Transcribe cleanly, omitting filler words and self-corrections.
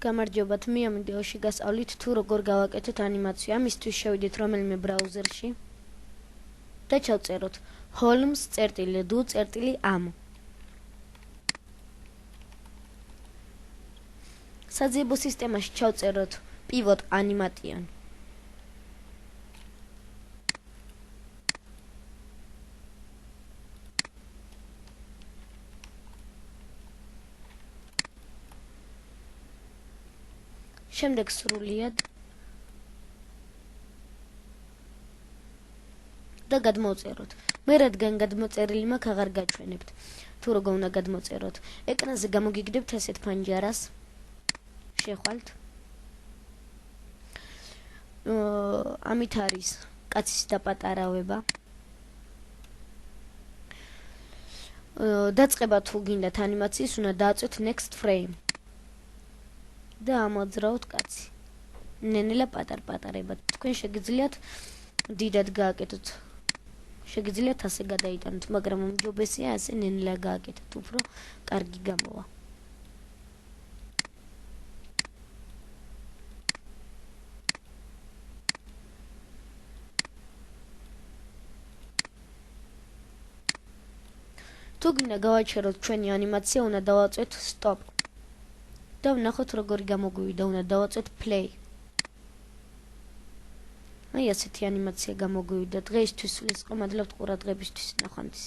გამარჯობათ, მე ამ ვიდეოში გასწავლით თუ როგორ გავაკეთოთ ანიმაცია. ამისთვის შევიდეთ რომელიმე ბრაუზერში და ჩავწეროთ holmes.do.am. საძიებო სისტემაში ჩავწეროთ pivot animation. შემდეგ სრულიად და გადმოვწეროთ. მე რადგან გადმოწერილი მაქვს, აღარ გაჩვენებთ. თუ როგორ უნდა გადმოწეროთ. ეკრანზე გამოგიგდებთ ასეთ ფანჯარას. შეხვალთ. ამით არის კაცის დაპატარავება. დაწყება თუ გინდათ ანიმაციის, უნდა დააწვეთ next frame. და ამოძრავთ კაცი. ნენელა პატარ-პატარებად. თქვენ შეგიძლიათ დიდად გააკეთოთ. შეგიძლიათ ასე გადაიტანოთ, მაგრამ უმჯობესია ასე ნენელა გააკეთოთ, უფრო კარგი გამოვა. თუ გინდა გავაჩეროთ ჩვენი ანიმაცია, უნდა დავაწვეთ stop. და ვნახოთ როგორი გამოგვივიდა, უნდა დავაწვეთ play. აი ასეთი ანიმაცია გამოგვივიდა. დღეისთვის სულ ის იყო, მადლობთ ყურადღებისთვის, ნახვამდის.